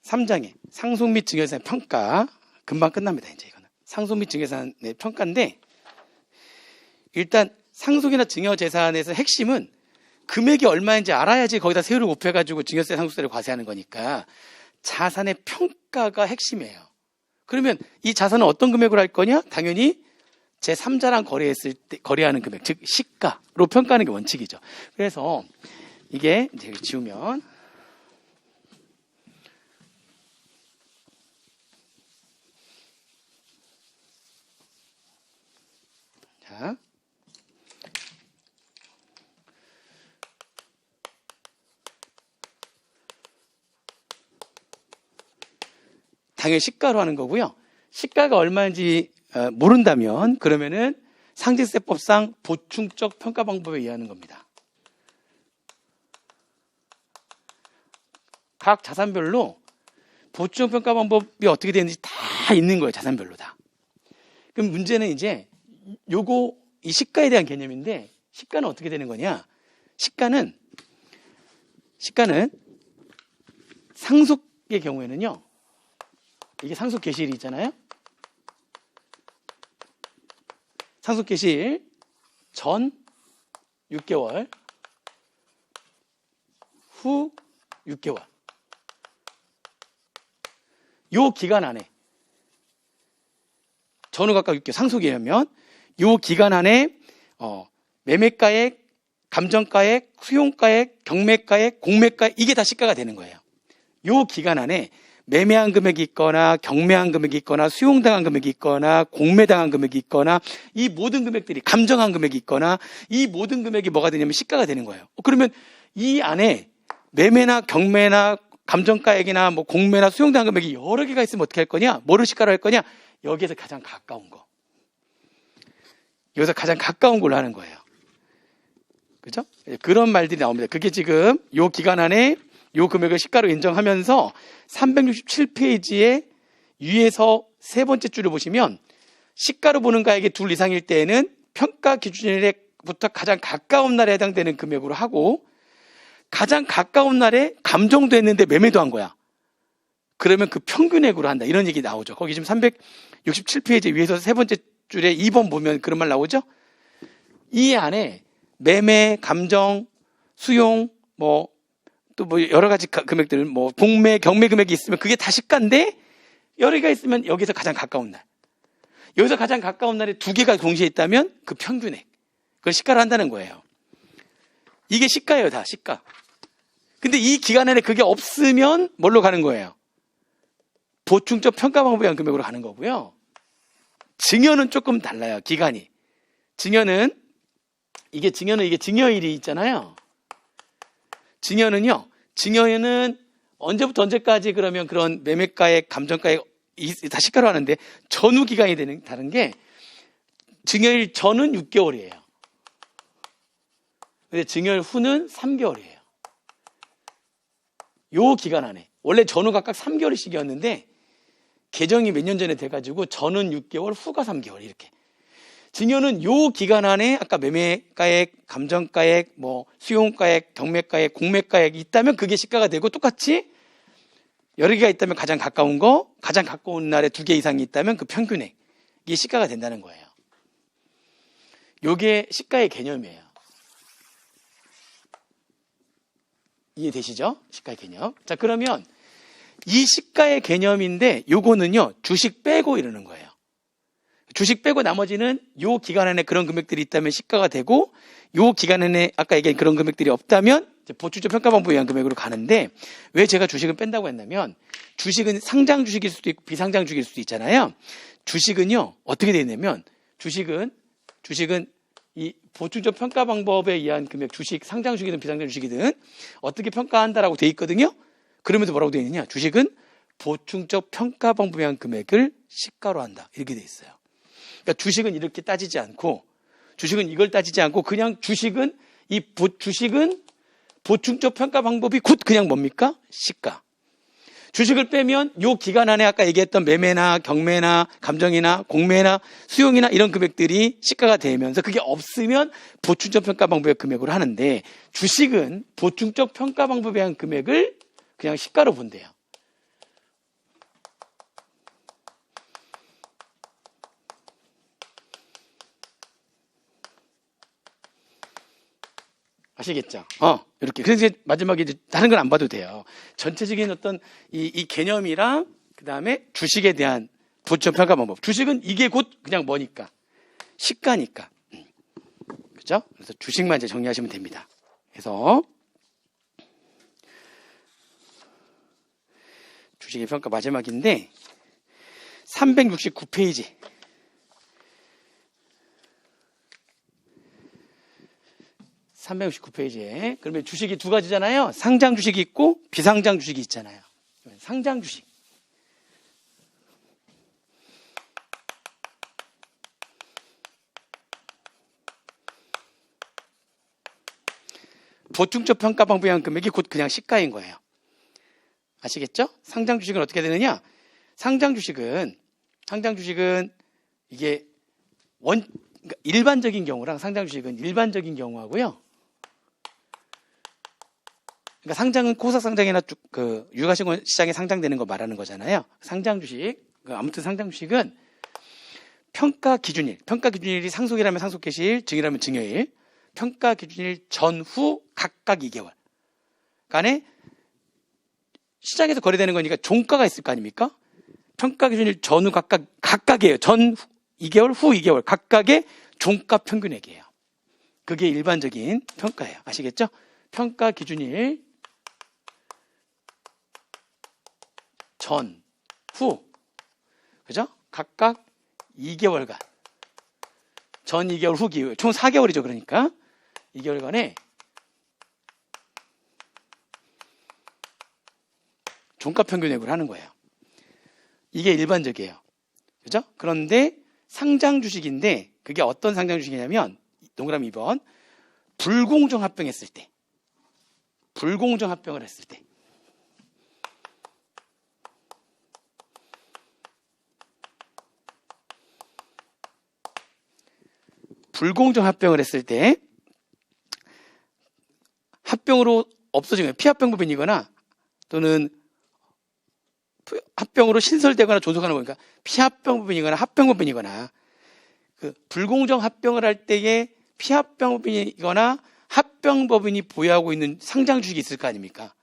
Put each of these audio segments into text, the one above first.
3장에 상속 및 증여재산의 평가. 금방 끝납니다. 이제 이거는 상속 및 증여재산의 평가인데, 일단 상속이나 증여재산에서 핵심은 금액이 얼마인지 알아야지 거기다 세율을 곱해가지고 증여세, 상속세를 과세하는 거니까 자산의 평가가 핵심이에요. 그러면 이 자산은 어떤 금액으로 할 거냐? 당연히 제3자랑 거래했을 때 거래하는 금액, 즉 시가로 평가하는 게 원칙이죠. 그래서 이게 이제 지우면, 자, 당연히 시가로 하는 거고요. 시가가 얼마인지 모른다면 그러면은 상징세법상 보충적 평가 방법에 의하는 겁니다. 각 자산별로 보충 평가 방법이 어떻게 되는지 다 있는 거예요. 자산별로 다. 그럼 문제는 이제 요거 이 시가에 대한 개념인데, 시가는 어떻게 되는 거냐? 시가는 상속의 경우에는요. 이게 상속 개시일이 있잖아요. 상속 개시일 전 6개월, 후 6개월. 요 기간 안에, 전후 각각 6개월, 상속이라면 요 기간 안에 매매가액, 감정가액, 수용가액, 경매가액, 공매가액, 이게 다 시가가 되는 거예요. 요 기간 안에 매매한 금액이 있거나 경매한 금액이 있거나 수용당한 금액이 있거나 공매당한 금액이 있거나 이 모든 금액들이 감정한 금액이 있거나 이 모든 금액이 뭐가 되냐면 시가가 되는 거예요. 그러면 이 안에 매매나 경매나 감정가액이나 뭐 공매나 수용당한 금액이 여러 개가 있으면 어떻게 할 거냐? 뭐를 시가로 할 거냐? 여기에서 가장 가까운 거. 여기서 가장 가까운 걸로 하는 거예요. 그죠? 그런 말들이 나옵니다. 그게 지금 요 기간 안에 요 금액을 시가로 인정하면서 367페이지에 위에서 세 번째 줄을 보시면 시가로 보는 가액이 둘 이상일 때에는 평가 기준일부터 가장 가까운 날에 해당되는 금액으로 하고, 가장 가까운 날에 감정도 했는데 매매도 한 거야. 그러면 그 평균액으로 한다. 이런 얘기 나오죠. 거기 지금 367페이지 위에서 세 번째 줄에 2번 보면 그런 말 나오죠. 이 안에 매매, 감정, 수용, 또 여러 가지 금액들, 공매, 경매 금액이 있으면 그게 다 시가인데, 여러 개가 있으면 여기서 가장 가까운 날. 여기서 가장 가까운 날에 두 개가 동시에 있다면 그 평균액. 그걸 시가로 한다는 거예요. 이게 시가예요, 다 시가. 근데 이 기간 안에 그게 없으면 뭘로 가는 거예요? 보충적 평가 방법에 의한 금액으로 가는 거고요. 증여는 조금 달라요, 기간이. 증여는 이게 증여일이 있잖아요. 증여는 언제부터 언제까지 그러면 그런 매매가액, 감정가액 다 시가로 하는데, 전후 기간이 다른 게, 증여일 전은 6개월이에요. 근데 증여일 후는 3개월이에요. 요 기간 안에. 원래 전후 각각 3개월씩이었는데, 개정이 몇 년 전에 돼가지고, 전은 6개월, 후가 3개월, 이렇게. 증여는 요 기간 안에 아까 매매가액, 감정가액, 수용가액, 경매가액, 공매가액이 있다면 그게 시가가 되고, 똑같이 여러 개가 있다면 가장 가까운 거, 가장 가까운 날에 2개 이상이 있다면 그 평균액, 이게 시가가 된다는 거예요. 요게 시가의 개념이에요. 이해되시죠? 시가의 개념. 자, 그러면 이 시가의 개념인데 요거는요, 주식 빼고 이러는 거예요. 주식 빼고 나머지는 요 기간 안에 그런 금액들이 있다면 시가가 되고, 요 기간 안에 아까 얘기한 그런 금액들이 없다면 보충적 평가 방법에 의한 금액으로 가는데, 왜 제가 주식은 뺀다고 했냐면, 주식은 상장 주식일 수도 있고 비상장 주식일 수도 있잖아요. 주식은요, 어떻게 되어 있냐면, 주식은 이 보충적 평가 방법에 의한 금액, 주식, 상장 주식이든 비상장 주식이든 어떻게 평가한다라고 되어 있거든요. 그러면서 뭐라고 되어 있느냐? 주식은 보충적 평가 방법에 의한 금액을 시가로 한다. 이렇게 되어 있어요. 그러니까 주식은 이렇게 따지지 않고, 주식은 이걸 따지지 않고, 그냥 주식은 보충적 평가 방법이 곧 그냥 뭡니까? 시가. 주식을 빼면 요 기간 안에 아까 얘기했던 매매나 경매나 감정이나 공매나 수용이나 이런 금액들이 시가가 되면서, 그게 없으면 보충적 평가 방법의 금액으로 하는데, 주식은 보충적 평가 방법에 의한 금액을 그냥 시가로 본대요. 아시겠죠? 이렇게. 그래서 이제 마지막에 이제 다른 건 안 봐도 돼요. 전체적인 어떤 이 개념이랑 그 다음에 주식에 대한 부천 평가 방법. 주식은 이게 곧 그냥 뭐니까? 시가니까. 그죠? 그래서 주식만 이제 정리하시면 됩니다. 그래서 주식의 평가 마지막인데 369페이지. 369페이지에 그러면 주식이 두 가지잖아요. 상장 주식이 있고 비상장 주식이 있잖아요. 상장 주식. 보충적 평가 방법에 의한 금액이 곧 그냥 시가인 거예요. 아시겠죠? 상장 주식은 어떻게 되느냐? 상장 주식은 이게 그러니까 일반적인 경우랑 상장 주식은 일반적인 경우하고요. 그러니까 상장은 코스닥 상장이나 그 유가증권 시장에 상장되는 거 말하는 거잖아요. 상장 주식, 아무튼 상장 주식은 평가 기준일이 상속이라면 상속개시일, 증이라면 증여일, 평가 기준일 전후 각각 2개월 간에 시장에서 거래되는 거니까 종가가 있을 거 아닙니까? 평가 기준일 전후 각각이에요. 전 2개월, 후 2개월 각각의 종가 평균액이에요. 그게 일반적인 평가예요. 아시겠죠? 평가 기준일 전, 후, 그죠? 각각 2개월간. 전 2개월, 후 2개월. 총 4개월이죠. 그러니까 2개월간에 종가 평균액을 하는 거예요. 이게 일반적이에요. 그죠? 그런데 상장 주식인데 그게 어떤 상장 주식이냐면 동그라미 2번 불공정 합병했을 때 불공정 합병을 했을 때 불공정 합병을 했을 때 합병으로 없어진 거예요. 피합병법인이거나 또는 합병으로 신설되거나 존속하는 거니까 피합병법인이거나 합병법인이거나 그 불공정 합병을 할 때에 피합병법인이거나 합병법인이 보유하고 있는 상장 주식이 있을 거 아닙니까?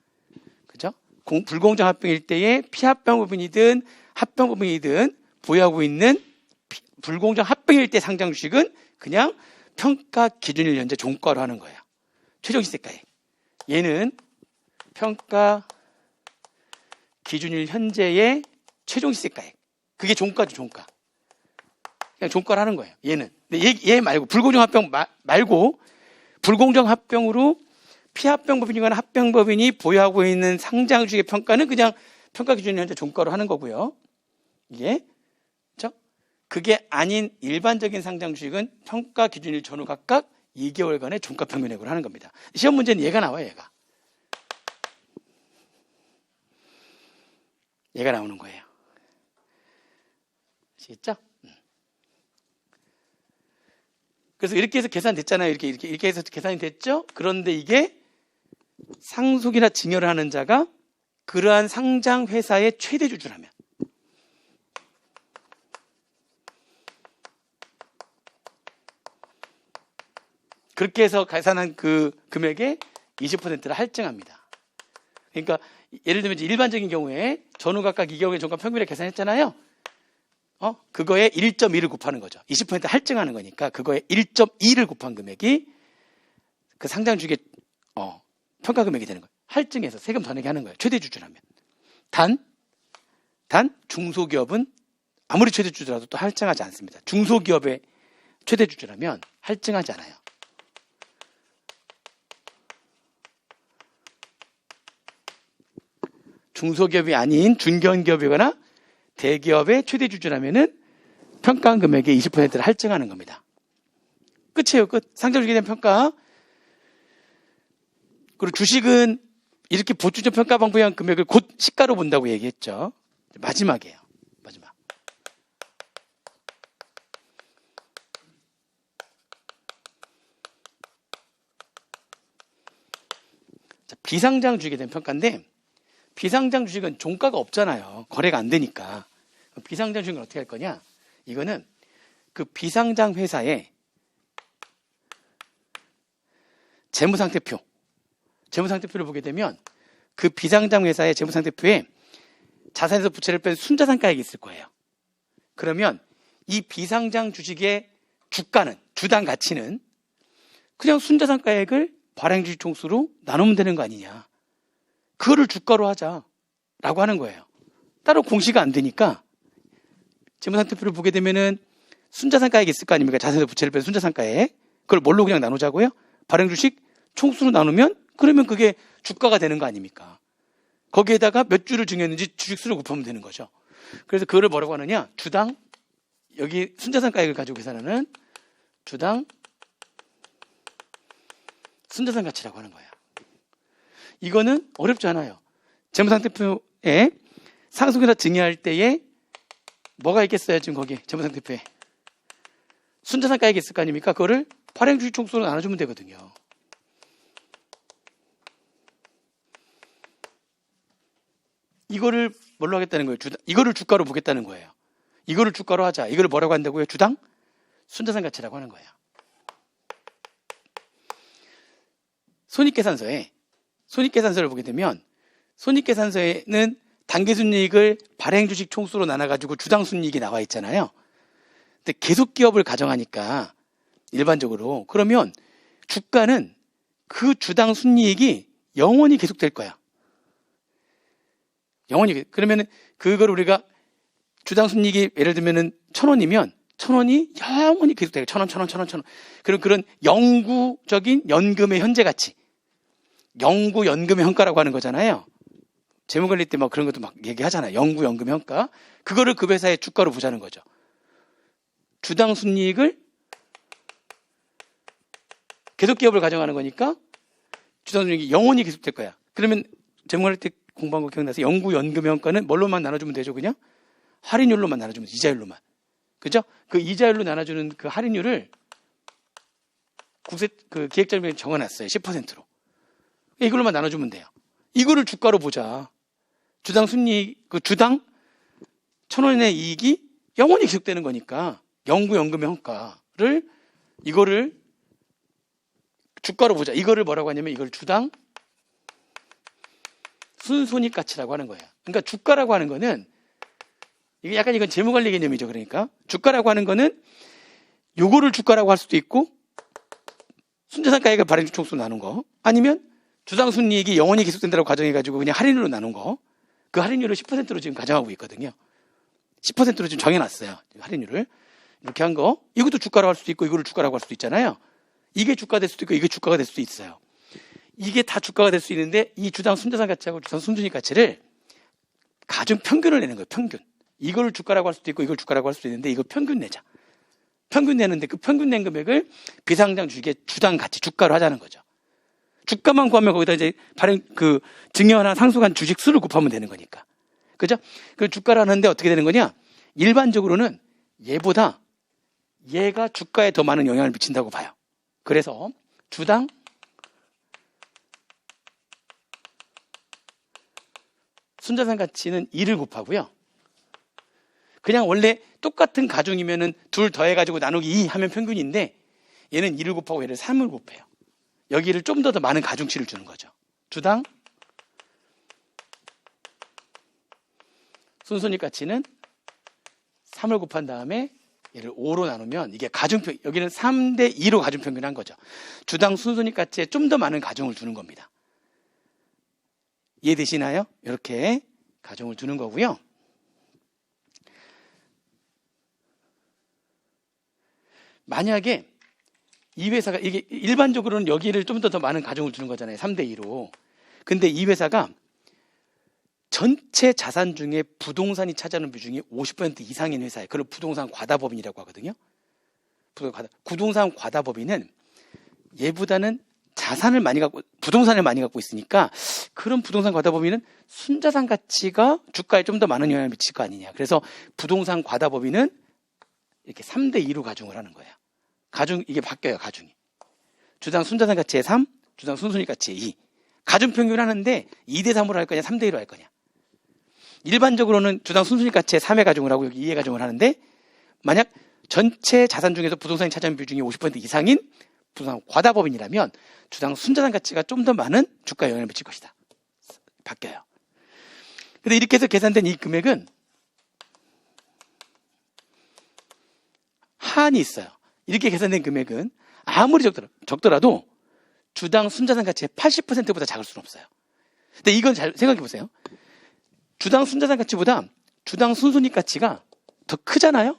그죠? 불공정 합병일 때에 피합병법인이든 합병법인이든 보유하고 있는 불공정 합병일 때 상장 주식은 그냥 평가 기준일 현재 종가로 하는 거예요. 최종 시세가액. 얘는 평가 기준일 현재의 최종 시세가액. 그게 종가죠, 종가. 그냥 종가를 하는 거예요. 얘는. 근데 얘 말고 불공정 합병 말고 불공정 합병으로 피합병법인이거나 합병법인이 보유하고 있는 상장 주식의 평가는 그냥 평가 기준일 현재 종가로 하는 거고요. 이게 그렇죠? 그게 아닌 일반적인 상장 주식은 평가 기준일 전후 각각 2개월간의 종가 평균액으로 하는 겁니다. 시험 문제는 얘가 나와요, 얘가 나오는 거예요. 아시겠죠? 그래서 이렇게 해서 계산됐잖아요. 이렇게 해서 계산이 됐죠? 그런데 이게 상속이나 증여를 하는 자가 그러한 상장 회사의 최대 주주라면 그렇게 해서 계산한 그 금액의 20%를 할증합니다. 그러니까 예를 들면 일반적인 경우에 전후 각각 2개월의 종가 평균에 계산했잖아요. 그거에 1.2를 곱하는 거죠. 20% 할증하는 거니까 그거에 1.2를 곱한 금액이 그 상장 주식의 평가 금액이 되는 거예요. 할증해서 세금 더 내게 하는 거예요. 최대 주주라면. 단 중소기업은 아무리 최대 주주라도 또 할증하지 않습니다. 중소기업의 최대 주주라면 할증하지 않아요. 중소기업이 아닌 중견기업이거나 대기업의 최대 주주라면은 평가한 금액의 20%를 할증하는 겁니다. 끝이에요, 끝. 상장 주식에 대한 평가. 그리고 주식은 이렇게 보충적 평가 방법에 의한 금액을 곧 시가로 본다고 얘기했죠. 마지막이에요. 마지막. 자, 비상장 주식에 대한 평가인데 비상장 주식은 종가가 없잖아요. 거래가 안 되니까. 비상장 주식은 어떻게 할 거냐? 이거는 그 비상장 회사의 재무상태표를 보게 되면 그 비상장 회사의 재무상태표에 자산에서 부채를 뺀 순자산가액이 있을 거예요. 그러면 이 비상장 주식의 주가는, 주당 가치는 그냥 순자산가액을 발행주식 총수로 나누면 되는 거 아니냐. 그거를 주가로 하자라고 하는 거예요. 따로 공시가 안 되니까 재무상태표를 보게 되면은 순자산가액이 있을 거 아닙니까? 자산에서 부채를 뺀 순자산가액. 그걸 뭘로 그냥 나누자고요? 발행주식 총수로 나누면 그러면 그게 주가가 되는 거 아닙니까? 거기에다가 몇 주를 증여했는지 주식수를 곱하면 되는 거죠. 그래서 그거를 뭐라고 하느냐? 주당, 여기 순자산가액을 가지고 계산하는 주당 순자산 가치라고 하는 거예요. 이거는 어렵지 않아요. 재무상태표에 상속회사 증여할 때에 뭐가 있겠어요? 지금 거기 재무상태표에 순자산가액이 있을 거 아닙니까? 그거를 발행주식 총수로 나눠주면 되거든요. 이거를 뭘로 하겠다는 거예요? 이거를 주가로 보겠다는 거예요. 이거를 주가로 하자. 이거를 뭐라고 한다고요? 주당 순자산 가치라고 하는 거예요. 손익계산서를 보게 되면 손익계산서에는 당기순이익을 발행주식 총수로 나눠가지고 주당순이익이 나와 있잖아요. 근데 계속기업을 가정하니까 일반적으로 그러면 주가는 그 주당순이익이 영원히 계속될 거야. 영원히. 그러면 그걸 우리가 주당순이익이 예를 들면은 1,000원이면 1,000원이 영원히 계속돼요. 1,000원. 그런 영구적인 연금의 현재 가치. 영구 연금의 현가라고 하는 거잖아요. 재무관리 때 막 그런 것도 막 얘기하잖아요. 영구 연금의 현가. 그거를 그 회사의 주가로 보자는 거죠. 주당 순이익을 계속 기업을 가정하는 거니까 주당 순이익이 영원히 계속될 거야. 그러면 재무관리 때 공부한 거 기억나서 영구 연금의 현가는 뭘로만 나눠주면 되죠? 그냥 할인율로만 나눠주면 돼. 이자율로만. 그죠? 그 이자율로 나눠주는 그 할인율을 그 기획자님이 정해놨어요. 10%로. 이걸로만 나눠주면 돼요. 이거를 주가로 보자. 주당 순이익, 그 주당 1,000원의 이익이 영원히 계속되는 거니까 영구 연금의 현가를 이거를 주가로 보자. 이거를 뭐라고 하냐면 이걸 주당 순손익 가치라고 하는 거예요. 그러니까 주가라고 하는 거는 이게 약간 이건 재무관리 개념이죠. 그러니까 주가라고 하는 거는 요거를 주가라고 할 수도 있고 순자산가액을 발행주식 총수로 나눈 거 아니면 주당순이익이 영원히 계속된다고 가정해가지고 그냥 할인율로 나눈 거 그 할인율을 10%로 지금 가정하고 있거든요. 10%로 지금 정해놨어요. 할인율을. 이렇게 한 거 이것도 주가라고 할 수도 있고 이거를 주가라고 할 수도 있잖아요. 이게 주가 될 수도 있고 이게 주가가 될 수도 있어요. 이게 다 주가가 될 수 있는데 이 주당 순자산 가치하고 주당 순순이익 가치를 가중 평균을 내는 거예요. 평균. 이걸 주가라고 할 수도 있고 이걸 주가라고 할 수도 있는데 이거 평균 내자. 평균 내는데 그 평균 낸 금액을 비상장 주식의 주당 가치, 주가로 하자는 거죠. 주가만 구하면 거기다 이제 증여나 상속한 주식 수를 곱하면 되는 거니까. 그죠? 그 주가를 하는데 어떻게 되는 거냐? 일반적으로는 얘가 주가에 더 많은 영향을 미친다고 봐요. 그래서 주당 순자산 가치는 2를 곱하고요. 그냥 원래 똑같은 가중이면은 둘 더해가지고 나누기 2 하면 평균인데 얘는 2를 곱하고 얘를 3을 곱해요. 여기를 좀 더 많은 가중치를 주는 거죠. 주당 순손익 가치는 3을 곱한 다음에 얘를 5로 나누면 이게 가중평, 여기는 3대 2로 가중평균한 거죠. 주당 순손익 가치에 좀 더 많은 가중을 두는 겁니다. 이해되시나요? 이렇게 가중을 두는 거고요. 만약에 이 회사가 이게 일반적으로는 여기를 좀 더 많은 가중을 두는 거잖아요. 3대 2로. 근데 이 회사가 전체 자산 중에 부동산이 차지하는 비중이 50% 이상인 회사예요. 그걸 부동산 과다법인이라고 하거든요. 부동산 과다법인은 얘보다는 자산을 많이 갖고 부동산을 많이 갖고 있으니까 그런 부동산 과다법인은 순자산 가치가 주가에 좀 더 많은 영향을 미칠 거 아니냐. 그래서 부동산 과다법인은 이렇게 3대 2로 가중을 하는 거예요. 가중 이게 바뀌어요. 가중이. 주당 순자산 가치의 3, 주당 순손익 가치의 2. 가중 평균 하는데 2대 3으로 할 거냐 3대 1로 할 거냐. 일반적으로는 주당 순손익 가치의 3의 가중을 하고 여기 2의 가중을 하는데 만약 전체 자산 중에서 부동산이 차지하는 비중이 50% 이상인 부동산 과다법인이라면 주당 순자산 가치가 좀 더 많은 주가에 영향을 미칠 것이다. 바뀌어요. 근데 이렇게 해서 계산된 이 금액은 한이 있어요. 이렇게 계산된 금액은 아무리 적더라도 주당 순자산 가치의 80%보다 작을 수는 없어요. 근데 이건 잘 생각해 보세요. 주당 순자산 가치보다 주당 순손익 가치가 더 크잖아요?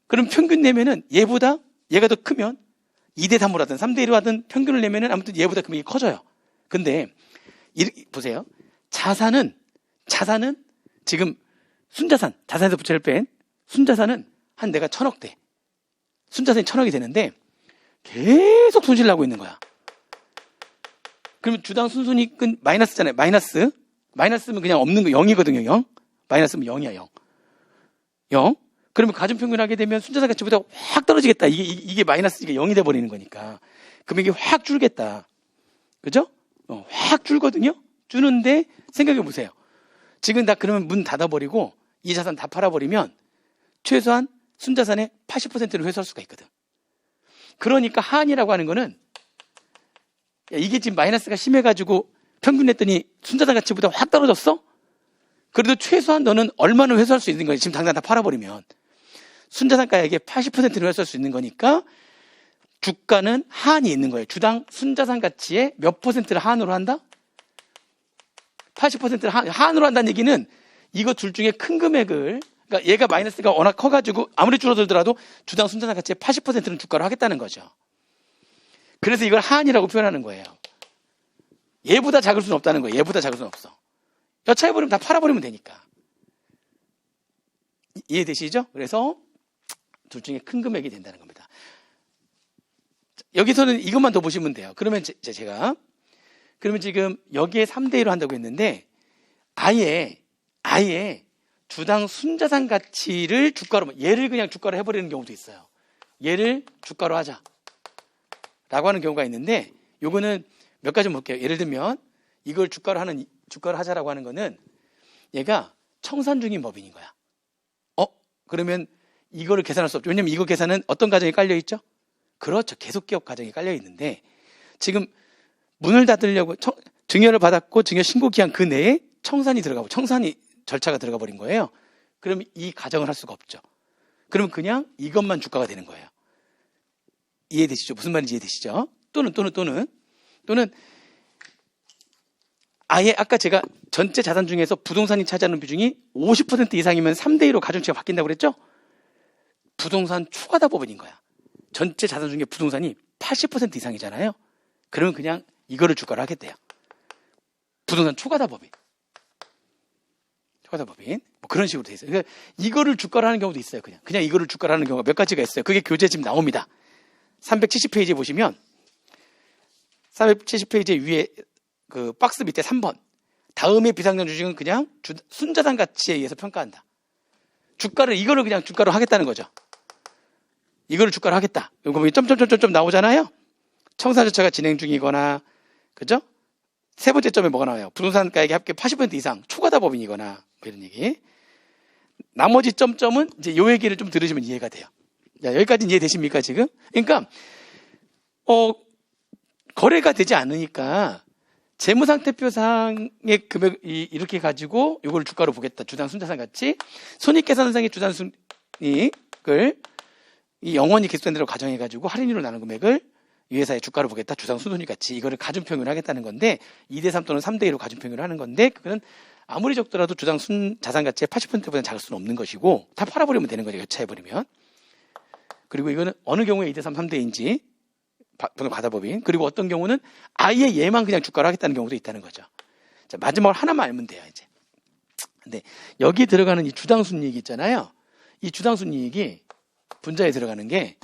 그럼 평균 내면은 얘보다 얘가 더 크면 2대3으로 하든 3대1로 하든 평균을 내면은 아무튼 얘보다 금액이 커져요. 근데 보세요. 자산은 지금 순자산, 자산에서 부채를 뺀 순자산은 한 내가 1000억대. 순자산이 1000억이 되는데 계속 손실 나고 있는 거야. 그러면 주당 순손익은 마이너스잖아요. 마이너스면 그냥 없는 거 0이거든요. 0. 마이너스면 0이야. 0. 그러면 가중평균 하게 되면 순자산 가치보다 확 떨어지겠다. 이게 마이너스니까 0이 돼버리는 거니까. 금액이 확 줄겠다. 그죠? 확 줄거든요? 주는데 생각해 보세요. 지금 다 그러면 문 닫아버리고 이 자산 다 팔아버리면 최소한 순자산의 80%를 회수할 수가 있거든. 그러니까 하한이라고 하는 거는 이게 지금 마이너스가 심해가지고 평균 냈더니 순자산 가치보다 확 떨어졌어? 그래도 최소한 너는 얼마나 회수할 수 있는 거야. 지금 당장 다 팔아버리면. 순자산가액의 80%를 회수할 수 있는 거니까 주가는 하한이 있는 거예요. 주당 순자산 가치의 몇 퍼센트를 하한으로 한다? 80%를 하한으로 한다는 얘기는 이거 둘 중에 큰 금액을, 그러니까 얘가 마이너스가 워낙 커가지고 아무리 줄어들더라도 주당 순자산 가치의 80%는 주가로 하겠다는 거죠. 그래서 이걸 하한이라고 표현하는 거예요. 얘보다 작을 수는 없다는 거예요. 얘보다 작을 수는 없어. 여차해버리면 다 팔아버리면 되니까. 이해되시죠? 그래서 둘 중에 큰 금액이 된다는 겁니다. 여기서는 이것만 더 보시면 돼요. 그러면 그러면 지금 여기에 3대1로 한다고 했는데 아예 주당 순자산 가치를 주가로, 얘를 그냥 주가로 해버리는 경우도 있어요. 얘를 주가로 하자 라고 하는 경우가 있는데, 요거는 몇 가지 볼게요. 예를 들면 이걸 주가로 하자라고 하는 거는 얘가 청산 중인 법인인 거야. 그러면 이거를 계산할 수 없죠. 왜냐면 이거 계산은 어떤 가정이 깔려 있죠? 그렇죠. 계속기업 가정이 깔려 있는데 지금 문을 닫으려고 증여를 받았고 증여 신고 기한 그 내에 청산이 절차가 들어가 버린 거예요. 그럼 이 가정을 할 수가 없죠. 그러면 그냥 이것만 주가가 되는 거예요. 이해되시죠? 무슨 말인지 이해되시죠? 또는 아예 아까 제가 전체 자산 중에서 부동산이 차지하는 비중이 50% 이상이면 3대2로 가중치가 바뀐다고 그랬죠? 부동산 초과다 법인인 거야. 전체 자산 중에 부동산이 80% 이상이잖아요. 그러면 그냥 이거를 주가로 하겠대요. 부동산 초과다 법인. 뭐 그런 식으로 돼 있어요. 그러니까 이거를 주가로 하는 경우도 있어요. 그냥 이거를 주가로 하는 경우가 몇 가지가 있어요. 그게 교재 지금 나옵니다. 370페이지에 보시면 370페이지 위에 그 박스 밑에 3번. 다음의 비상장 주식은 그냥 순자산 가치에 의해서 평가한다. 이거를 그냥 주가로 하겠다는 거죠. 이거를 주가로 하겠다. 이거 보면 점점점점 나오잖아요. 청산 절차가 진행 중이거나, 그죠? 세 번째 점에 뭐가 나와요? 부동산 가액의 합계 80% 이상 초과다 법인이거나, 뭐 이런 얘기. 나머지 점점은 이제 요 얘기를 좀 들으시면 이해가 돼요. 자, 여기까지는 이해되십니까, 지금? 그러니까, 거래가 되지 않으니까, 재무상태표상의 금액이 이렇게 가지고 요걸 주가로 보겠다. 주당 순자산 가치. 손익계산상의 주당 순익을 이 영원히 계속된 대로 가정해가지고 할인율로 나눈 금액을 이 회사의 주가로 보겠다. 주당 순손익 가치. 이거를 가중평균을 하겠다는 건데 2대3 또는 3대2로 가중평균을 하는 건데 그거는 아무리 적더라도 주당 순자산 가치의 80%보다 작을 수는 없는 것이고 다 팔아버리면 되는 거죠. 여차해버리면. 그리고 이거는 어느 경우에 2대3, 3대인지 과다법인. 그리고 어떤 경우는 아예 얘만 그냥 주가로 하겠다는 경우도 있다는 거죠. 자, 마지막으로 하나만 알면 돼요, 이제. 근데 여기 들어가는 이 주당순이익이 있잖아요. 이 주당순이익이 분자에 들어가는 게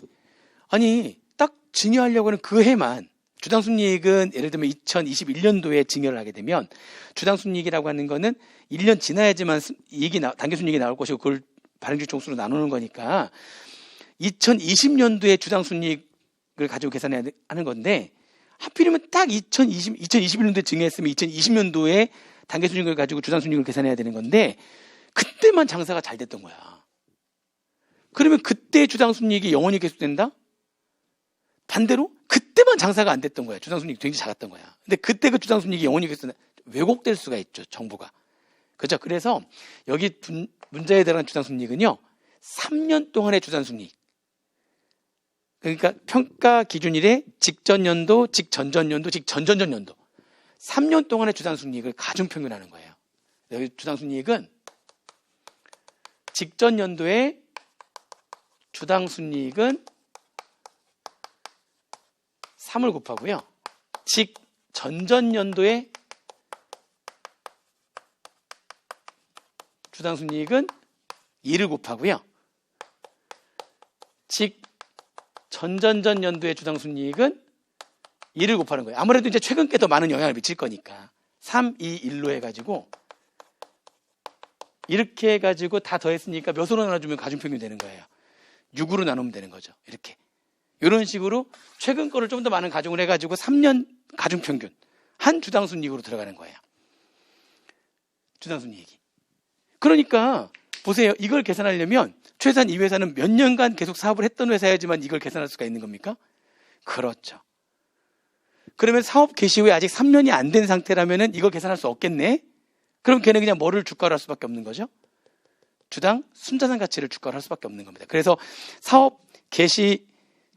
아니 딱 증여하려고 하는 그 해만 주당순이익은 예를 들면 2021년도에 증여를 하게 되면 주당순이익이라고 하는 거는 1년 지나야지만 당기순이익이 나올 것이고 그걸 발행주 총수로 나누는 거니까 2020년도에 주당순이익 을 가지고 계산해야 하는 건데 하필이면 딱 2021년도에 증여했으면 2020년도에 단계순이익을 가지고 주당순이익을 계산해야 되는 건데 그때만 장사가 잘 됐던 거야. 그러면 그때 주당순이익이 영원히 계속된다? 반대로 그때만 장사가 안 됐던 거야. 주당순이익이 굉장히 작았던 거야. 근데 그때 그 주당순이익이 영원히 왜곡될 수가 있죠. 정보가. 그죠? 그래서 여기 문제에 들어간 주당순이익은요. 3년 동안의 주당순이익. 그러니까 평가 기준일에 직전연도, 직전전연도, 직전전전연도 3년 동안의 주당순이익을 가중평균하는 거예요. 여기 주당순이익은 직전연도의 주당순이익은 3을 곱하고요. 직전전연도의 주당순이익은 2를 곱하고요. 직전전전연도의 주당순이익은 2를 곱하는 거예요. 아무래도 이제 최근 게 더 많은 영향을 미칠 거니까 3, 2, 1로 해가지고 이렇게 해가지고 다 더했으니까 몇으로 나눠주면 가중평균이 되는 거예요. 6으로 나누면 되는 거죠. 이렇게. 이런 식으로 최근 거를 좀 더 많은 가중을 해가지고 3년 가중평균 한 주당순이익으로 들어가는 거예요. 주당순이익이. 그러니까 보세요. 이걸 계산하려면 최소한 이 회사는 몇 년간 계속 사업을 했던 회사야지만 이걸 계산할 수가 있는 겁니까? 그렇죠. 그러면 사업 개시 후에 아직 3년이 안 된 상태라면 이걸 계산할 수 없겠네? 그럼 걔는 그냥 뭐를 주가로 할 수밖에 없는 거죠? 주당 순자산 가치를 주가로 할 수밖에 없는 겁니다. 그래서 사업 개시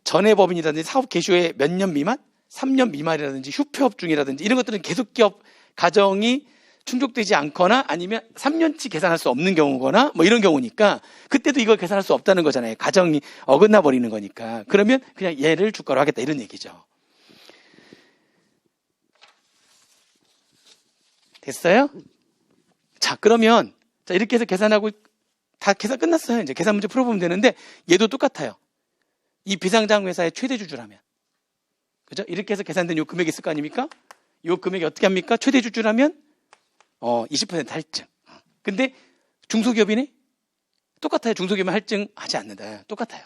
전의 법인이라든지 사업 개시 후에 몇 년 미만, 3년 미만이라든지 휴폐업 중이라든지 이런 것들은 계속기업 가정이 충족되지 않거나 아니면 3년치 계산할 수 없는 경우거나 뭐 이런 경우니까 그때도 이걸 계산할 수 없다는 거잖아요. 가정이 어긋나 버리는 거니까. 그러면 그냥 얘를 주가로 하겠다 이런 얘기죠. 됐어요? 자, 그러면 자, 이렇게 해서 계산하고 다 계산 끝났어요. 이제 계산 문제 풀어보면 되는데 얘도 똑같아요. 이 비상장 회사의 최대 주주라면. 그죠? 이렇게 해서 계산된 요 금액이 있을 거 아닙니까? 요 금액이 어떻게 합니까? 최대 주주라면 20% 할증. 근데 중소기업이네? 똑같아요. 중소기업은 할증 하지 않는다. 똑같아요.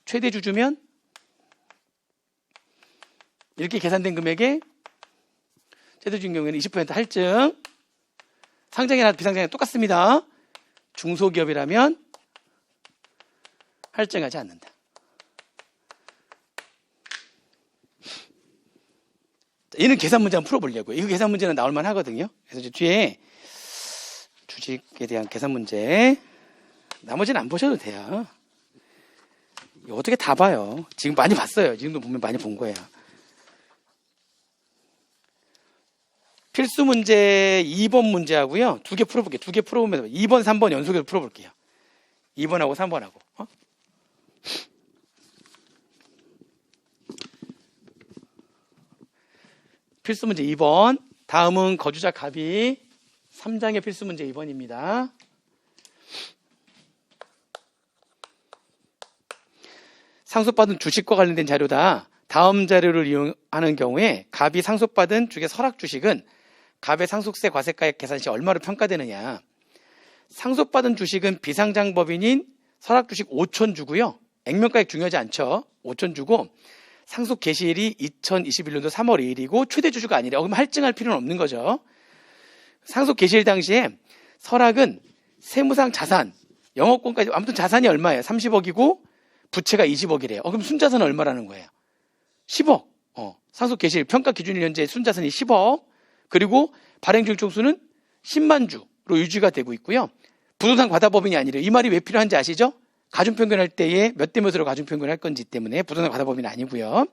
최대 주주면 이렇게 계산된 금액에 최대 주주인 경우에는 20% 할증. 상장이나 비상장이 똑같습니다. 중소기업이라면 할증하지 않는다. 얘는 계산 문제 한번 풀어보려고요. 이거 계산 문제는 나올만 하거든요. 그래서 이제 뒤에 주식에 대한 계산 문제, 나머지는 안 보셔도 돼요. 이거 어떻게 다 봐요. 지금 많이 봤어요. 지금도 보면 많이 본 거예요. 필수 문제 2번 문제하고요. 두 개 풀어볼게요. 두 개 풀어보면 2번, 3번 연속해서 풀어볼게요. 2번하고 3번하고. 필수 문제 2번. 다음은 거주자 갑이 3장의 필수 문제 2번입니다. 상속받은 주식과 관련된 자료다. 다음 자료를 이용하는 경우에 갑이 상속받은 주식의 설악 주식은 갑의 상속세 과세가액 계산 시 얼마로 평가되느냐. 상속받은 주식은 비상장법인인 설악 주식 5천 주고요. 액면가액 중요하지 않죠. 5천 주고 상속 개시일이 2021년도 3월 2일이고 최대 주주가 아니라 그럼 할증할 필요는 없는 거죠. 상속 개시일 당시에 설악은 세무상 자산, 영업권까지 아무튼 자산이 얼마예요? 30억이고 부채가 20억이래요. 그럼 순자산은 얼마라는 거예요? 10억. 상속 개시일 평가 기준일 현재 순자산이 10억. 그리고 발행중 총수는 10만 주로 유지가 되고 있고요. 부동산 과다법인이 아니래요. 이 말이 왜 필요한지 아시죠? 가중평균할 때에 몇 대 몇으로 가중평균할 건지 때문에 부동산 과다법인은 아니고요.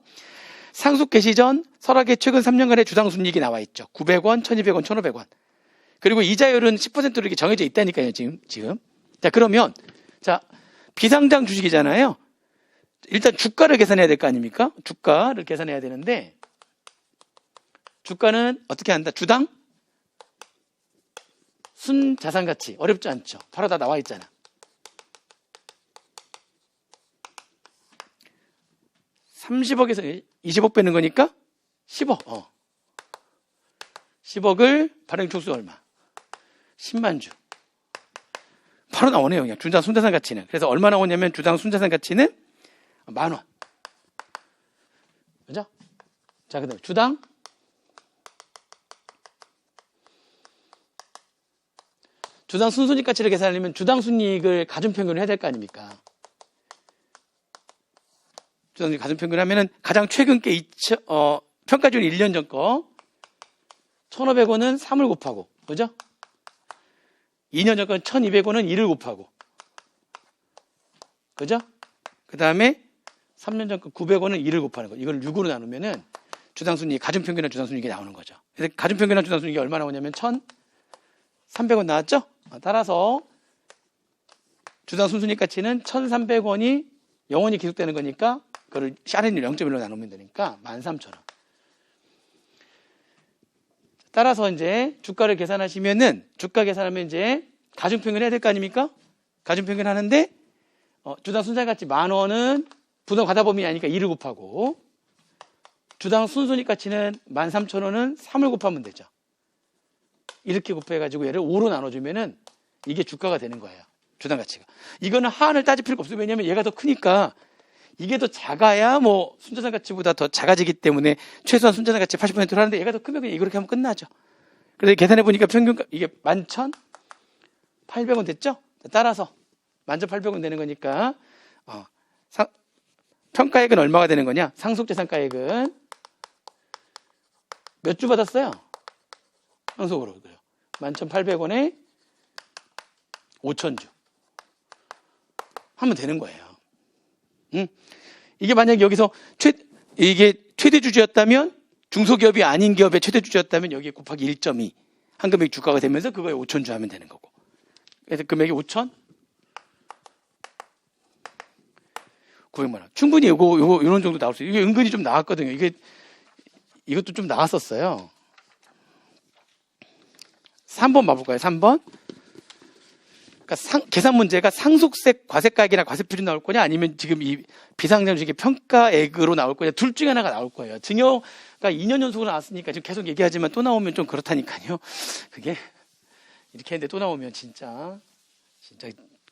상속 개시 전 설악의 최근 3년간의 주당순이익이 나와 있죠. 900원, 1200원, 1500원. 그리고 이자율은 10%로 이렇게 정해져 있다니까요. 지금. 자, 그러면 자, 비상장 주식이잖아요. 일단 주가를 계산해야 될 거 아닙니까? 주가를 계산해야 되는데 주가는 어떻게 한다? 주당 순자산가치. 어렵지 않죠. 바로 다 나와 있잖아. 30억에서 20억 빼는 거니까 10억. 10억을 발행총수 얼마? 10만 주. 바로 나오네요. 그냥 주당 순자산 가치는. 그래서 얼마 나오냐면 주당 순자산 가치는 10,000원. 그죠? 자, 그 다음에 주당 순손익 가치를 계산하려면 주당 순이익을 가중평균을 해야 될 거 아닙니까? 주당 가중평균 하면은 가장 최근 게 평가준 1년 전 거 1,500원은 3을 곱하고, 그죠? 2년 전 건 1,200원은 1을 곱하고, 그죠? 그 다음에 3년 전 거 900원은 1을 곱하는 거. 이걸 6으로 나누면은 주당순이익, 가중평균이나 주당순이익이 나오는 거죠. 그래서 가중평균이나 주당순이익이 얼마 나오냐면 1,300원 나왔죠? 따라서 주당순순이익 가치는 1,300원이 영원히 계속되는 거니까 그걸 샤렌을 0.1로 나누면 되니까 13,000원. 따라서 이제 주가를 계산하시면은 주가 계산하면 이제 가중평균 해야 될 거 아닙니까? 가중평균 하는데 주당 순자산 가치 10,000원은 부동 과다범위 아니니까 2를 곱하고 주당 순순이익 가치는 13,000원은 3을 곱하면 되죠. 이렇게 곱해가지고 얘를 5로 나눠주면은 이게 주가가 되는 거예요. 주당 가치가. 이거는 하한을 따질 필요가 없어요. 왜냐면 얘가 더 크니까 이게 더 작아야 뭐 순자산 가치보다 더 작아지기 때문에 최소한 순자산 가치 80%를 하는데 얘가 더 크면 그냥 이렇게 하면 끝나죠. 그래서 계산해 보니까 평균 이게 11,800원 됐죠? 따라서 11,800원 되는 거니까 평가액은 얼마가 되는 거냐? 상속재산가액은 몇 주 받았어요? 상속으로. 11,800원에 5,000주 하면 되는 거예요. 이게 만약에 여기서 이게 최대주주였다면, 중소기업이 아닌 기업의 최대주주였다면 여기에 곱하기 1.2 한 금액 주가가 되면서 그거에 5,000주 하면 되는 거고. 그래서 금액이 5,900만 원. 충분히 요런 정도 나올 수 있어요. 이게 은근히 좀 나왔거든요. 이것도 좀 나왔었어요. 3번 봐볼까요? 3번. 그러니까 계산 문제가 상속세 과세가액이나 과세표준 나올 거냐, 아니면 지금 이 비상장주식의 평가액으로 나올 거냐, 둘 중에 하나가 나올 거예요. 증여가 2년 연속으로 나왔으니까 지금 계속 얘기하지만 또 나오면 좀 그렇다니까요. 그게 이렇게 했는데 또 나오면 진짜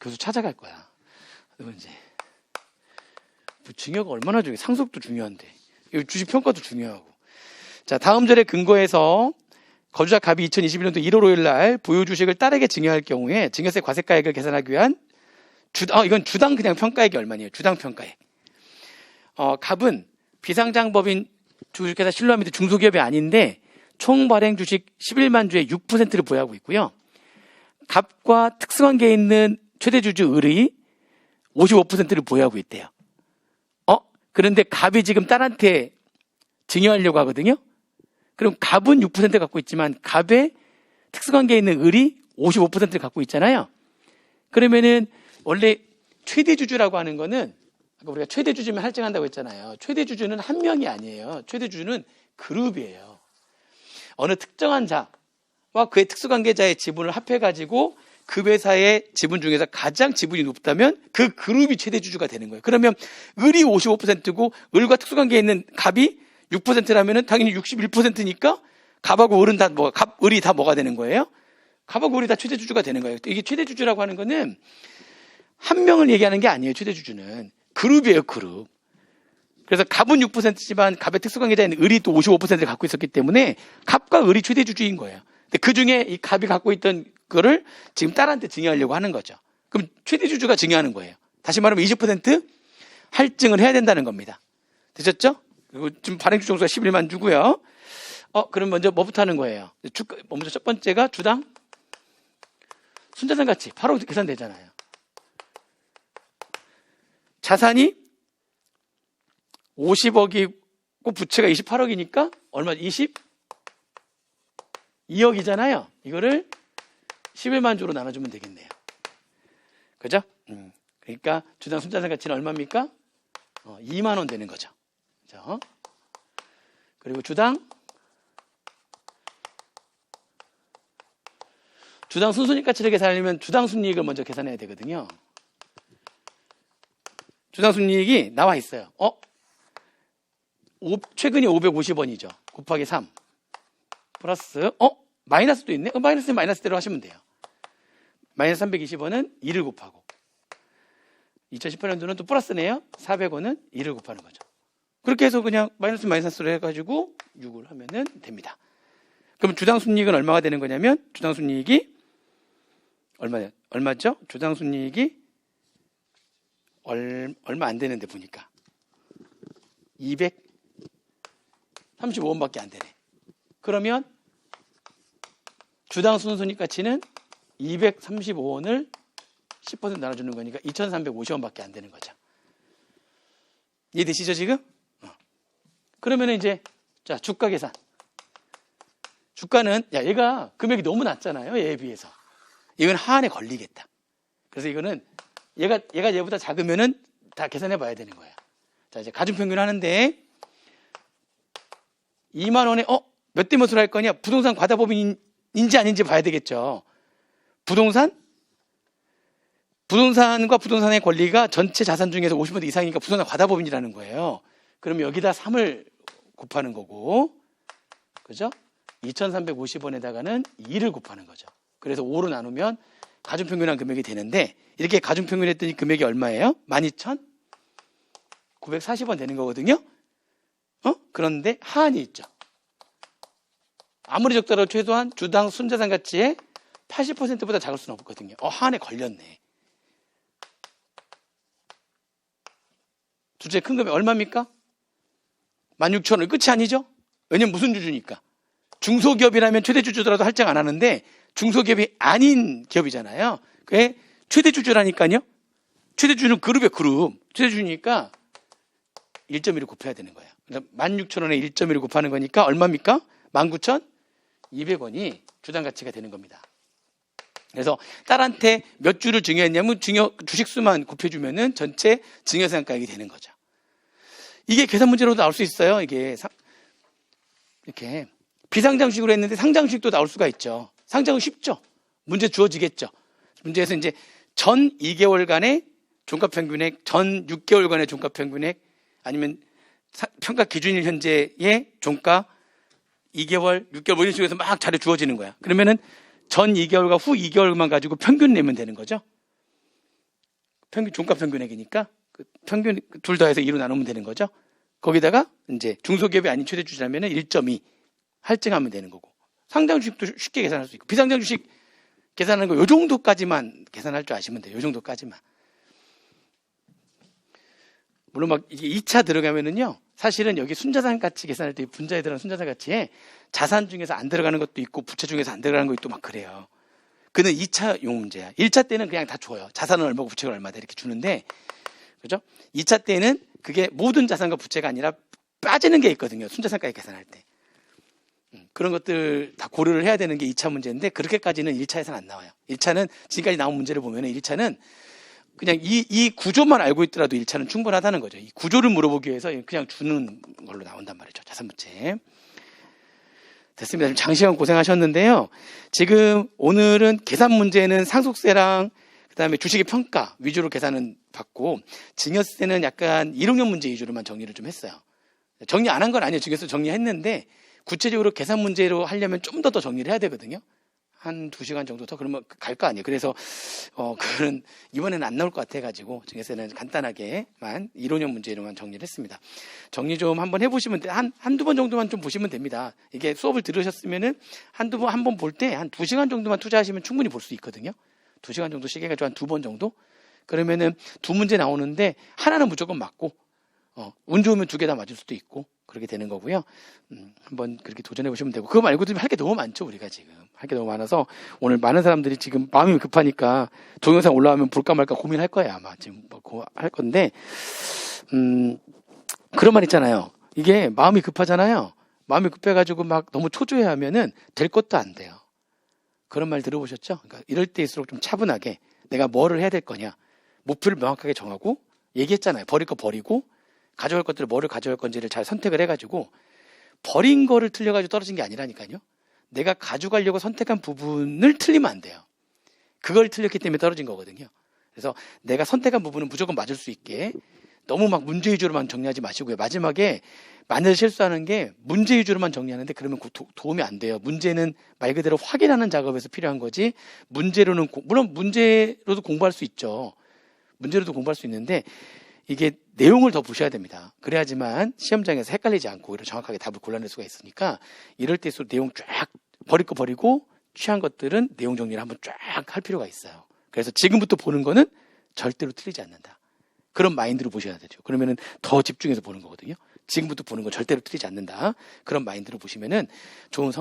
교수 찾아갈 거야. 그리고 이제 증여가 얼마나 중요해. 상속도 중요한데 주식 평가도 중요하고. 자, 다음 절에 근거해서 거주자 갑이 2021년도 1월 5일 날 보유 주식을 딸에게 증여할 경우에 증여세 과세가액을 계산하기 위한 이건 주당 그냥 평가액이 얼마냐요? 주당 평가액. 갑은 비상장법인 주식회사 신뢰화 및 중소기업이 아닌데 총 발행 주식 11만 주의 6%를 보유하고 있고요. 갑과 특수관계에 있는 최대주주 을이 55%를 보유하고 있대요. 그런데 갑이 지금 딸한테 증여하려고 하거든요. 그럼 갑은 6% 갖고 있지만 갑의 특수관계에 있는 을이 55%를 갖고 있잖아요. 그러면은 원래 최대주주라고 하는 거는 아까 우리가 최대주주면 할증한다고 했잖아요. 최대주주는 한 명이 아니에요. 최대주주는 그룹이에요. 어느 특정한 자와 그의 특수관계자의 지분을 합해가지고 그 회사의 지분 중에서 가장 지분이 높다면 그 그룹이 최대주주가 되는 거예요. 그러면 을이 55%고 을과 특수관계에 있는 갑이 6%라면은 당연히 61%니까 갑하고 을은 을이 다 뭐가 되는 거예요? 갑하고 을이 다 최대주주가 되는 거예요. 이게 최대주주라고 하는 거는 한 명을 얘기하는 게 아니에요. 최대주주는 그룹이에요, 그룹. 그래서 갑은 6%지만 갑의 특수관계자인 을이 또 55%를 갖고 있었기 때문에 갑과 을이 최대주주인 거예요. 근데 그 중에 이 갑이 갖고 있던 거를 지금 딸한테 증여하려고 하는 거죠. 그럼 최대주주가 증여하는 거예요. 다시 말하면 20% 할증을 해야 된다는 겁니다. 되셨죠? 그리고 지금 발행주 정수가 11만 주고요. 그럼 먼저 뭐부터 하는 거예요? 먼저 첫 번째가 주당 순자산 가치. 바로 계산되잖아요. 자산이 50억이고 부채가 28억이니까 얼마? 22억이잖아요. 이거를 11만 주로 나눠주면 되겠네요. 그죠? 그러니까 주당 순자산 가치는 얼마입니까? 2만 원 되는 거죠. 그죠? 그리고 주당 순순이익 가치를 계산하려면 주당 순이익을 먼저 계산해야 되거든요. 주당 순이익이 나와 있어요. 최근이 550원이죠. 곱하기 3 플러스 마이너스도 있네. 마이너스는 마이너스대로 하시면 돼요. 마이너스 320원은 2를 곱하고 2018년도는 또 플러스네요. 400원은 2를 곱하는 거죠. 그렇게 해서 그냥 마이너스로 해가지고 6을 하면은 됩니다. 그럼 주당 순이익은 얼마가 되는 거냐면 주당 순이익이 얼마죠? 주당 순이익이 얼마 안 되는데 보니까 235원밖에 안 되네. 그러면 주당 순손익 가치는 235원을 10% 나눠주는 거니까 2,350원밖에 안 되는 거죠. 이해되시죠, 지금? 그러면 이제, 자, 주가 계산. 주가는, 야, 얘가 금액이 너무 낮잖아요, 얘에 비해서. 이건 하한에 걸리겠다. 그래서 이거는, 얘가 얘보다 작으면은 다 계산해 봐야 되는 거야. 자, 이제 가중평균 하는데, 2만원에, 몇 대 몇으로 할 거냐? 부동산 과다법인인지 아닌지 봐야 되겠죠. 부동산과 부동산의 권리가 전체 자산 중에서 50% 이상이니까 부동산 과다법인이라는 거예요. 그러면 여기다 3을 곱하는 거고, 그죠? 2,350원에다가는 2를 곱하는 거죠. 그래서 5로 나누면 가중평균한 금액이 되는데, 이렇게 가중평균했더니 금액이 얼마예요? 12,940원 되는 거거든요. 그런데 하한이 있죠. 아무리 적더라도 최소한 주당 순자산 가치의 80%보다 작을 수는 없거든요. 하한에 걸렸네. 둘째 큰 금액 얼마입니까? 16,000원. 끝이 아니죠? 왜냐면 무슨 주주니까. 중소기업이라면 최대주주더라도 할증 안 하는데 중소기업이 아닌 기업이잖아요. 그게 최대주주라니까요. 최대주주는 그룹이에요, 그룹. 최대주주니까 1.1을 곱해야 되는 거예요. 16,000원에 1.1을 곱하는 거니까 얼마입니까? 19,200원이 주당 가치가 되는 겁니다. 그래서 딸한테 몇 주를 증여했냐면 주식수만 곱해주면은 전체 증여상가액이 되는 거죠. 이게 계산 문제로도 나올 수 있어요. 이게 이렇게 비상장식으로 했는데 상장식도 나올 수가 있죠. 상장은 쉽죠. 문제 주어지겠죠. 문제에서 이제 전 2개월간의 종가평균액, 전 6개월간의 종가평균액, 아니면 평가 기준일 현재의 종가 2개월, 6개월 뭐 이런 식으로 해서 막 자료 주어지는 거야. 그러면은 전 2개월과 후 2개월만 가지고 평균 내면 되는 거죠. 평균, 종가 평균액이니까 그 평균 둘 더해서 2로 나누면 되는 거죠. 거기다가 이제 중소기업이 아닌 최대 주주라면 1.2 할증하면 되는 거고, 상장 주식도 쉽게 계산할 수 있고, 비상장 주식 계산하는 거 요 정도까지만 계산할 줄 아시면 돼요. 요 정도까지만. 물론 막 이게 2차 들어가면은요, 사실은 여기 순자산 가치 계산할 때 분자에 들어간 순자산 가치에 자산 중에서 안 들어가는 것도 있고 부채 중에서 안 들어가는 것도 있고 막 그래요. 그는 2차용 문제야. 1차 때는 그냥 다 줘요. 자산은 얼마고 부채가 얼마다 이렇게 주는데, 그죠? 2차 때는 그게 모든 자산과 부채가 아니라 빠지는 게 있거든요. 순자산가액 계산할 때. 그런 것들 다 고려를 해야 되는 게 2차 문제인데, 그렇게까지는 1차에서는 안 나와요. 1차는 지금까지 나온 문제를 보면 1차는 그냥 이 구조만 알고 있더라도 1차는 충분하다는 거죠. 이 구조를 물어보기 위해서 그냥 주는 걸로 나온단 말이죠. 자산부채. 됐습니다. 좀 장시간 고생하셨는데요. 지금 오늘은 계산 문제는 상속세랑 그다음에 주식의 평가 위주로 계산은 받고, 증여세는 약간 1학년 문제 위주로만 정리를 좀 했어요. 정리 안 한 건 아니에요. 증여세 정리했는데 구체적으로 계산 문제로 하려면 좀 더 정리를 해야 되거든요. 한 2시간 정도 더 그러면 갈 거 아니에요. 그래서 그거는 이번에는 안 나올 것 같아가지고 증여세는 간단하게만 1학년 문제로만 정리를 했습니다. 정리 좀 한번 해보시면 한두 번 정도만 좀 보시면 됩니다. 이게 수업을 들으셨으면은 한 번 볼 때 한 2시간 정도만 투자하시면 충분히 볼 수 있거든요. 2시간 정도 시계 가지고 한 2번 정도? 그러면은 2문제 나오는데 하나는 무조건 맞고, 운 좋으면 2개 다 맞을 수도 있고, 그렇게 되는 거고요. 한번 그렇게 도전해 보시면 되고, 그거 말고도 할 게 너무 많죠. 우리가 지금 할 게 너무 많아서 오늘 많은 사람들이 지금 마음이 급하니까 동영상 올라오면 볼까 말까 고민할 거예요. 아마 지금 할 건데, 그런 말 있잖아요. 이게 마음이 급하잖아요. 마음이 급해가지고 막 너무 초조해하면은 될 것도 안 돼요. 그런 말 들어보셨죠? 그러니까 이럴 때일수록 좀 차분하게 내가 뭐를 해야 될 거냐, 목표를 명확하게 정하고, 얘기했잖아요. 버릴 거 버리고 가져올 것들을 뭐를 가져올 건지를 잘 선택을 해가지고, 버린 거를 틀려가지고 떨어진 게 아니라니까요. 내가 가져가려고 선택한 부분을 틀리면 안 돼요. 그걸 틀렸기 때문에 떨어진 거거든요. 그래서 내가 선택한 부분은 무조건 맞을 수 있게 너무 막 문제 위주로만 정리하지 마시고요. 마지막에 만약에 실수하는 게 문제 위주로만 정리하는데 그러면 도움이 안 돼요. 문제는 말 그대로 확인하는 작업에서 필요한 거지, 문제로는 물론 문제로도 공부할 수 있죠. 문제로도 공부할 수 있는데 이게 내용을 더 보셔야 됩니다. 그래야지만 시험장에서 헷갈리지 않고 오히려 정확하게 답을 골라낼 수가 있으니까, 이럴 때일수록 내용 쫙 버릴 거 버리고 취한 것들은 내용 정리를 한번 쫙 할 필요가 있어요. 그래서 지금부터 보는 거는 절대로 틀리지 않는다. 그런 마인드로 보셔야 되죠. 그러면은 더 집중해서 보는 거거든요. 지금부터 보는 건 절대로 틀리지 않는다. 그런 마인드로 보시면은 좋은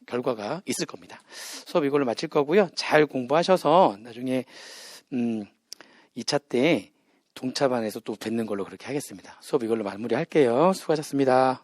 결과가 있을 겁니다. 수업 이걸로 마칠 거고요. 잘 공부하셔서 나중에 2차 때 동차반에서 또 뵙는 걸로 그렇게 하겠습니다. 수업 이걸로 마무리할게요. 수고하셨습니다.